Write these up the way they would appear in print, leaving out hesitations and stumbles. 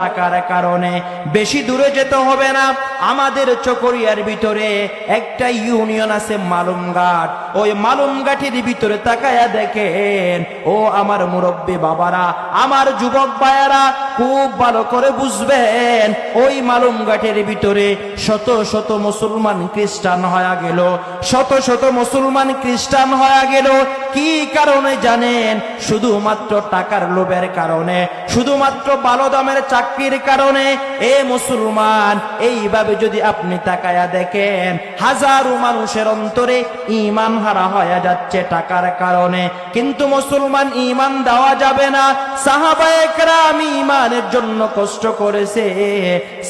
টাকার কারণে বেশি দূরে যেতে হবে না। আমাদের চকরিয়ার ভিতরে একটা ইউনিয়ন আছে মালুমঘাট। ওই মালুমঘাটের ভিতরে তাকায়া দেখেন, ও আমার মুরব্বী বাবারা, আমার যুবক ভাইয়ারা, খুব ভালো করে বুঝবেন, ওই মালুমঘাটের ভিতরে শত শত মুসলমান খ্রিস্টান হয়ে গেল, শত শত মুসলমান খ্রিস্টান হয়ে গেল। কি কারণে জানেন? শুধুমাত্র টাকার লোভের কারণে, শুধুমাত্র ভালো দামের চাকরির কারণে। এ মুসলমান, এইভাবে যদি আপনি তাকায়া দেখেন, হাজারো মানুষের অন্তরে ঈমান হারা হয়ে যাচ্ছে টাকার কারণে। কিন্তু মুসলমান, ঈমান দেওয়া যাবে না। সাহাবায়ে কেরাম ঈমানের জন্য কষ্ট করেছে।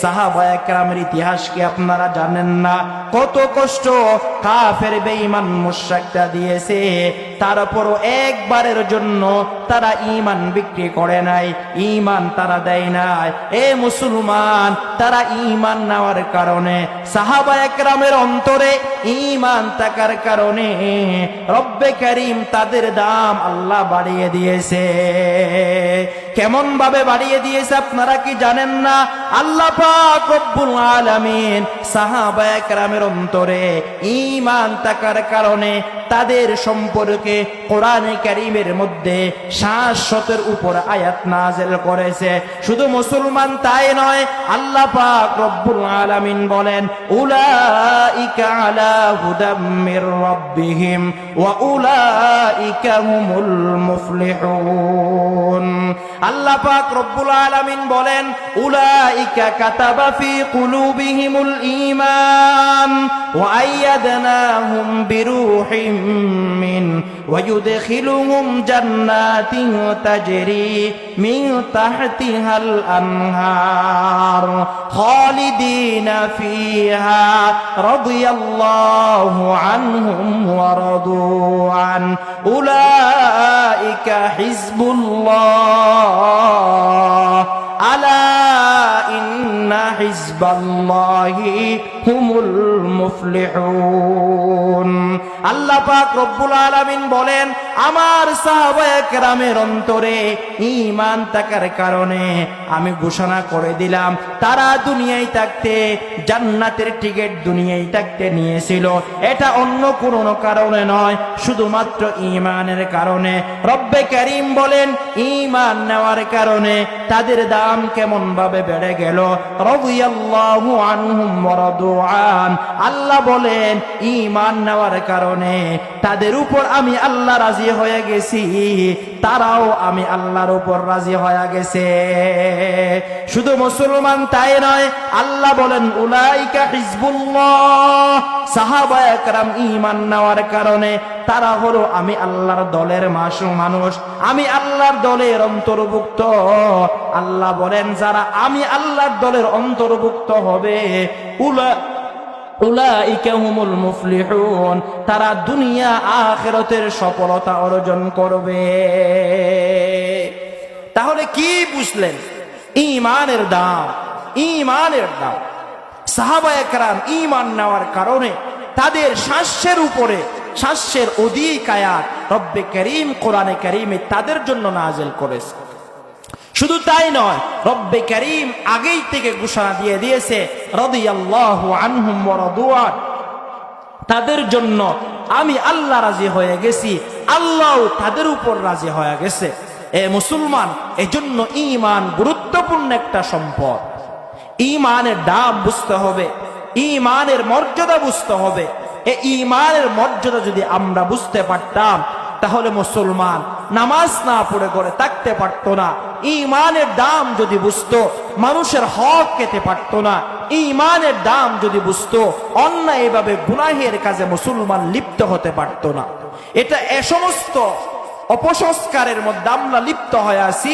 সাহাবায়ে কেরামের ইতিহাস কি আপনারা জানেন না? কত কষ্ট কাফের বেঈমান মুশরিকরা দিয়েছে। তারপরও একবারের জন্য তারা ঈমান বিক্রি করে নাই, ঈমান তারা দেয় নাই। এ মুসলমান, তারা ঈমান নেওয়ার কারণে, সাহাবায়ে কেরামের অন্তরে ঈমান থাকার কারণে রব্বে কারীম তাদের দাম আল্লাহ বাড়িয়ে দিয়েছে। কেমন ভাবে বাড়িয়ে দিয়েছে আপনারা কি জানেন না? আল্লাহ পাক রব্বুল আলামিন সাহাবায়ে কেরামের অন্তরে ঈমান থাকার কারণে তাদের সম্পর্কে কোরআনে কারীমের মধ্যে ৭০০-এর উপর আয়াত নাযিল করেছে। শুধু মুসলমান তাই নয়, আল্লাহ পাক রব্বুল আলামিন বলেন, উলাইকা আলা হুদাম মির রাব্বিহিম ওয়া উলাইকা হুমুল মুফলিহুন। আল্লাহ পাক রব্বুল আলামিন বলেন, উলাইকা কাতাবা ফি কুলুবিহিমুল ঈমান ওয়া আইয়াদনাহুম বিরূহিম মিন ওয়া ইউদখিলুহুম জান্নাতিন তাজরি মিন তাহতিহাল আনহার খালিদিনা ফিহা রাদিয়াল্লাহু আনহুম ওয়া রাদু আন উলাইকা হিজবুল্লাহ আলা ইন্না হিজবাল্লাহি হুমুল মুফলিহুন। আল্লাহ পাক রব্বুল আলামিন বলেন, আমার সাহাবায়ে কেরামের অন্তরে ঈমান থাকার কারণে আমি ঘোষণা করে দিলাম, তারা দুনিয়ায় থাকতে জান্নাতের টিকিট দুনিয়ায় থাকতে নিয়েছিল। এটা অন্য কোনো কারণে নয়, শুধুমাত্র ঈমানের কারণে। রব্বে কারীম বলেন, ঈমান নেওয়ার কারণে তাদের দাম কেমন ভাবে বেড়ে গেল। রাদিয়াল্লাহু আনহুম ওয়া রাদু আন। আল্লাহ বলেন, ঈমান নেওয়ার কারণে তাদের উপর আমি আল্লাহ রাজি হয়ে গেছি, তারাও আমি আল্লাহর উপর রাজি হয়ে গেছে। শুধু মুসলমান তাই নয়, আল্লাহ বলেন, উলাইকা হিজবুল্লাহ। সাহাবায়ে কেরাম ঈমান নেওয়ার কারণে তারা হলো আমি আল্লাহর দলের মানুষ, আমি আল্লাহর দলের অন্তর্ভুক্ত। আল্লাহ বলেন, যারা আমি আল্লাহর দলের অন্তর্ভুক্ত হবে, উলাইকা হুমুল মুফলিহুন, তারা দুনিয়া আখিরাতের সফলতা অর্জন করবে। তাহলে কি বুঝলেন? ঈমানের দাম, ঈমানের দাম। সাহাবায়ে কেরাম ঈমান নেওয়ার কারণে তাদের শ্বাসের উপরে শ্বাসের অধিক আয়াত রব্বে কারীম কোরআনে কারীমে তাদের জন্য নাযিল করেছে। শুধু তাই নয়, রব্বে কারীম আগেই থেকে ঘোষণা দিয়ে দিয়েছে, রাদিয়াল্লাহু আনহুম ওয়া রাদু আন। তাদের জন্য আমি আল্লাহ রাজি হয়ে গেছি, আল্লাহও তাদের উপর রাজি হয়ে গেছে। এ মুসলমান, এজন্য ঈমান গুরুত্বপূর্ণ একটা সম্পদ। ঈমানের দাম বুঝতে হবে, ঈমানের মর্যাদা বুঝতে হবে। এই ঈমানের মর্যাদা যদি আমরা বুঝতে পারতাম, তাহলে মুসলমান নামাজ না পড়ে করে থাকতে পারতো না। ঈমানের দাম যদি বুঝতো, মানুষের হক খেতে পারতো না। ঈমানের দাম যদি বুঝতো, অন্যায় এভাবে গুনাহের কাজে মুসলমান লিপ্ত হতে পারতো না। এটা এ সমস্ত অপসংস্কারের মধ্যে আমরা লিপ্ত হয়ে আছি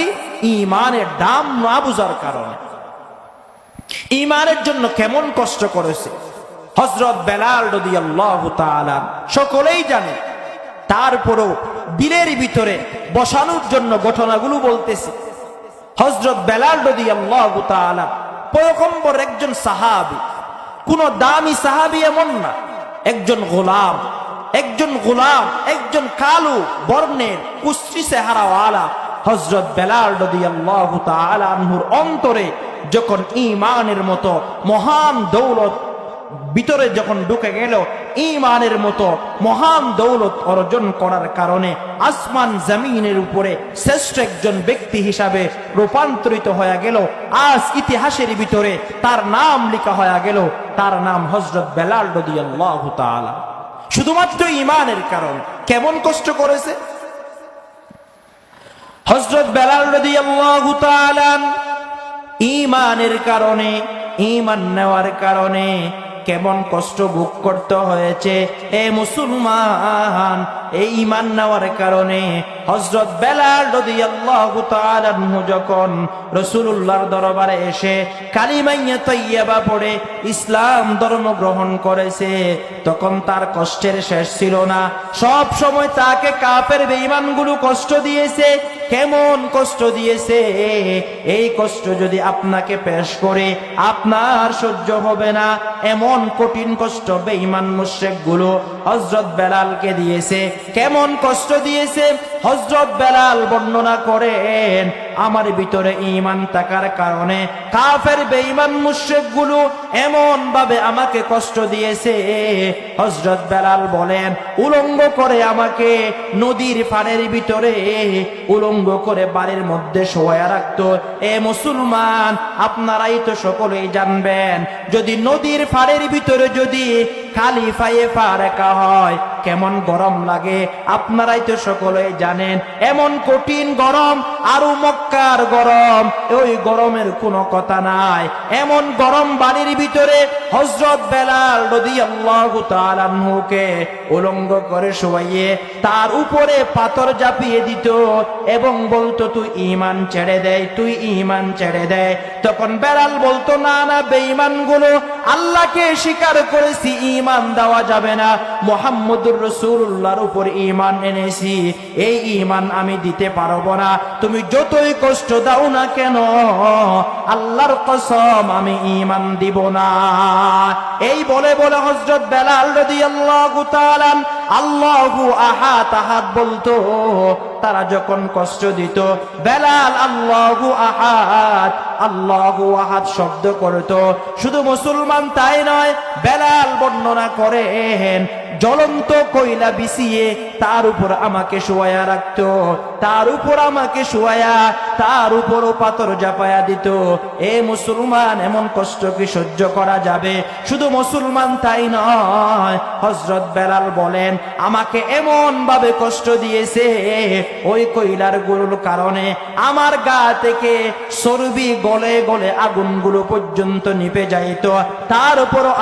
ঈমানের দাম না বুঝার কারণে। ঈমানের জন্য কেমন কষ্ট করেছে হযরত বেলাল রাদিয়াল্লাহু তাআলা, সকলেই জানে। তারপরও দিলের ভিতরে বসানোর জন্য ঘটনাগুলো বলতেছে। হযরত বেলাল রাদিয়াল্লাহু তাআলা পয়গম্বর একজন সাহাবী, কোন দামি সাহাবী এমন না, একজন গোলাম, একজন কালো বর্ণের কুশ্রী চেহারাওয়ালা হযরত বেলাল রাদিয়াল্লাহু তাআলা আনহুর অন্তরে যখন ঈমানের মতো মহান দৌলত ভিতরে যখন ঢুকে গেল, ঈমানের মতো মহান দৌলত অর্জন করার কারণে আসমান জমিনের উপরে শ্রেষ্ঠ একজন ব্যক্তি হিসাবে রূপান্তরিত হয়ে গেল। আজ ইতিহাসের ভিতরে তার নাম লেখা হয়ে গেল, তার নাম হযরত বেলাল রাদিয়াল্লাহু তাআলা। শুধুমাত্র ঈমানের কারণে কেমন কষ্ট করেছে হযরত বেলাল রাদিয়াল্লাহু তাআলা। ঈমানের কারণে, ঈমান নেওয়ার কারণে কেমন কষ্ট ভোগ করতে হয়েছে এ মুসলমান। এই ঈমান নেওয়ার কারণে হযরত বেলাল রাদিয়াল্লাহু তাআলা যখন রাসূলুল্লাহর দরবারে এসে কালিমায়ে তাইয়্যিবা পড়ে ইসলাম ধর্ম গ্রহণ করেছে, তখন তার কষ্টের শেষ ছিল না। সব সময় তাকে কাফের বেঈমানগুলো কষ্ট দিয়েছে। কেমন কষ্ট দিয়েছে, এই কষ্ট যদি আপনাকে পেশ করে আপনার সহ্য হবে না, এমন কঠিন কষ্ট বেঈমান মুশরিকগুলো হযরত বেলালকে দিয়েছে। কেমন কষ্ট দিয়েছে হযরত বেলাল বর্ণনা করেন, আমার ভিতরে ঈমান থাকার কারণে কাফের বেঈমান মুশরিকগুলো এমন ভাবে আমাকে কষ্ট দিয়েছে। হযরত বেলাল বলেন, উলঙ্গ করে আমাকে নদীর পাড়ের ভিতরে উলঙ্গ করে বাড়ির মধ্যে শোয়া রাখতো। এ মুসলমান, আপনারাই তো সকলেই জানবেন, যদি নদীর পাড়ের ভিতরে যদি খালি পায়ে পা রাখা হয় কেমন গরম লাগে, আপনারাই তো সকলেই জানেন। এমন কঠিন গরম, আরো মক্কার গরম, ওই গরমের কোনো কথা নাই। এমন গরম বাড়ির ভিতরে হযরত বেলাল রাদিয়াল্লাহু তাআলা আনহুকে উলঙ্গ করে শোয়াইয়ে তার উপরে পাথর চাপিয়ে দিত এবং বলতো, তুই ঈমান ছেড়ে দে, তুই ঈমান ছেড়ে দে। তখন বেলাল বলতো, না না, বেঈমানগুলো আল্লাহকে স্বীকার করেছি, ঈমান দেওয়া যাবে না। মুহাম্মদুর রাসূলুল্লাহর উপর ঈমান এনেছি, এই ঈমান আমি দিতে পারবো না। তুমি যতই কষ্ট দাও না কেন, আল্লাহর কসম আমি ঈমান দিব না। এই বলে বলে হযরত বেলাল রাদিয়াল্লাহু তাআলা আল্লাহু আহাদ আহাদ বলতো। তারা যখন কষ্ট দিত, বেলাল আল্লাহু আহাদ আল্লাহু আহাদ শব্দ করতো। শুধু মুসলমান তাই নয়, বেলাল বর্ণনা করেন জ্বলন্ত কয়লা বিছিয়ে তার উপর আমাকে শোয়া রাখতো, তার উপর আমাকে শোয়া, তার উপরও পাথর চাপায়া দিত। এ মুসলমান, এমন কষ্ট কি সহ্য করা যাবে? শুধু মুসলমান তাই নয়, হযরত বেলাল বলেন, আমাকে এমন ভাবে কষ্ট দিয়েছে, ওই কয়লার গুলোর কারণে আমার গা থেকে চর্বি গলে গলে আগুনগুলো পর্যন্ত নিভে যাইত। তার উপরও